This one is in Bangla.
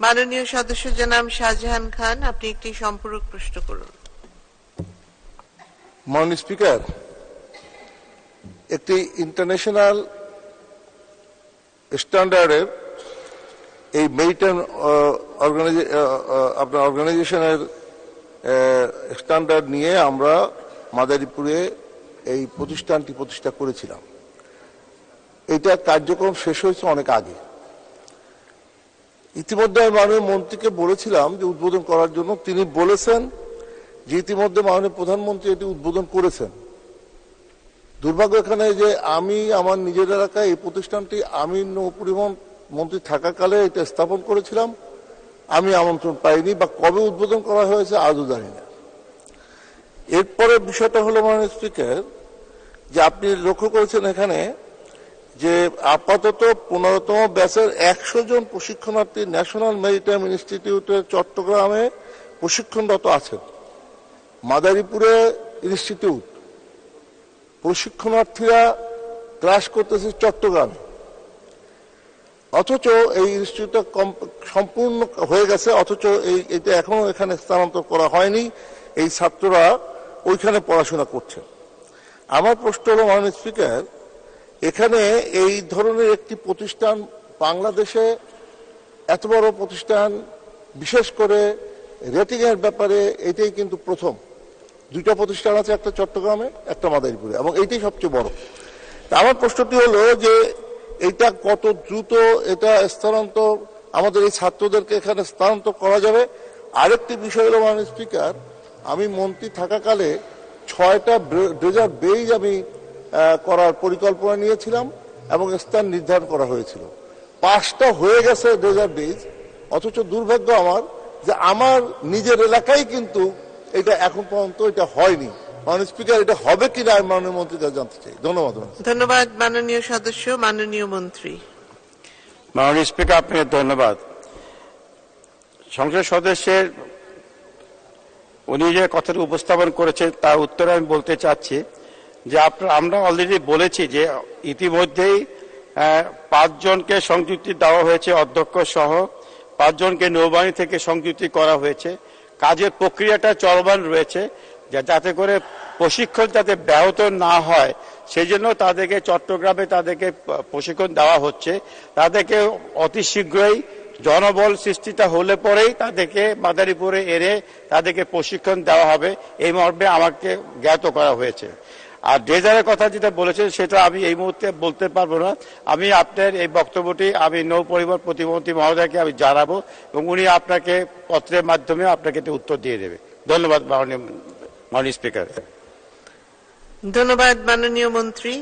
মাননীয় সদস্য জনাব শাহজাহান খান, আপনি একটি সম্পূরক প্রশ্ন করুন। মাননীয় স্পিকার, একটি ইন্টারন্যাশনাল স্ট্যান্ডার্ডের এই মেরিটাইম আপনার অর্গানাইজেশনের স্ট্যান্ডার্ড নিয়ে আমরা মাদারীপুরে এই প্রতিষ্ঠানটি প্রতিষ্ঠা করেছিলাম। এটা কার্যক্রম শেষ হয়েছে অনেক আগে। ইতিমধ্যে আমি মাননীয় মন্ত্রীকে বলেছিলাম যে উদ্বোধন করার জন্য, তিনি বলেছেন যে ইতিমধ্যে মাননীয় প্রধানমন্ত্রী এটি উদ্বোধন করেছেন। দুর্ভাগ্য এখানে যে আমি আমার নিজের এলাকায় এই প্রতিষ্ঠানটি আমি নৌপরিবহন মন্ত্রী থাকাকালে এটা স্থাপন করেছিলাম, আমি আমন্ত্রণ পাইনি বা কবে উদ্বোধন করা হয়েছে আজও জানি না। এরপরে বিষয়টা হলো মাননীয় স্পিকার, যে আপনি লক্ষ্য করেছেন এখানে যে আপাতত 15তম ব্যাচের 100 জন প্রশিক্ষণার্থী ন্যাশনাল মেরিটাইম ইনস্টিটিউটের চট্টগ্রামে প্রশিক্ষণরত আছেন। মাদারীপুরে ইনস্টিটিউট, প্রশিক্ষণার্থীরা ক্লাস করতেছে চট্টগ্রামে, অথচ এই ইনস্টিটিউটটা সম্পূর্ণ হয়ে গেছে, অথচ এটা এখনো এখানে স্থানান্তর করা হয়নি। এই ছাত্ররা ওইখানে পড়াশোনা করছে। আমার প্রশ্ন হলো মাননীয় স্পিকার, এখানে এই ধরনের একটি প্রতিষ্ঠান বাংলাদেশে, এত বড় প্রতিষ্ঠান, বিশেষ করে রেটিং এর ব্যাপারে এটাই কিন্তু প্রথম। দুইটা প্রতিষ্ঠান আছে, একটা চট্টগ্রামে, একটা মাদারীপুরে, এবং এইটাই সবচেয়ে বড়। আমার প্রশ্নটি হলো যে এটা কত দ্রুত এটা স্থানান্তর, আমাদের এই ছাত্রদেরকে এখানে স্থানান্তর করা যাবে। আরেকটি বিষয় হলো মাননীয় স্পিকার, আমি মন্ত্রী থাকাকালে 6টা ড্রেজার বেইজ আমি করার পরিকল্পনা নিয়েছিলাম এবং স্থান নির্ধারণ করা হয়েছিল। 5টা হয়ে গেছে ড্রেজার বেইজ, অথচ দুর্ভাগ্য আমার যে আমার নিজের এলাকায় কিন্তু এটা এখন পর্যন্ত এটা হয়নি। মাননীয় স্পিকার, এটা হবে কিনা আমি মাননীয় মন্ত্রীর কাছে জানতে চাই। ধন্যবাদ। ধন্যবাদ মাননীয় সদস্য। মাননীয় মন্ত্রী। মাননীয় স্পিকার, আপনাকে ধন্যবাদ। সংসদ সদস্যের উনি যে কথাটা উপস্থাপন করেছেন তার উত্তরে আমি বলতে চাচ্ছি যে আমরা অলরেডি বলেছি যে ইতিমধ্যেই 5 জনকে সংযুক্তি দেওয়া হয়েছে, অধ্যক্ষ সহ 5 জনকে নৌবাহিনী থেকে সংযুক্তি করা হয়েছে। কাজের প্রক্রিয়াটা চলমান রয়েছে, যাতে করে প্রশিক্ষণ যাতে ব্যাহত না হয় সেই জন্য তাদেরকে চট্টগ্রামে তাদেরকে প্রশিক্ষণ দেওয়া হচ্ছে। তাদেরকে অতি শীঘ্রই জনবল সৃষ্টিটা হলে পরেই তাদেরকে মাদারীপুরে এনে তাদেরকে প্রশিক্ষণ দেওয়া হবে, এই মর্মে আমাকে জ্ঞাত করা হয়েছে। আর ড্রেজারের কথা যেটা বলেছেন সেটা আমি এই মুহূর্তে বলতে পারবো না। আমি আপনার এই বক্তব্যটি আমি নৌ পরিবহন প্রতিমন্ত্রী মহোদয়কে আমি জানাবো এবং উনি আপনাকে পত্রের মাধ্যমে আপনাকে উত্তর দিয়ে দেবে। ধন্যবাদ মাননীয় স্পিকার। ধন্যবাদ মাননীয় মন্ত্রী।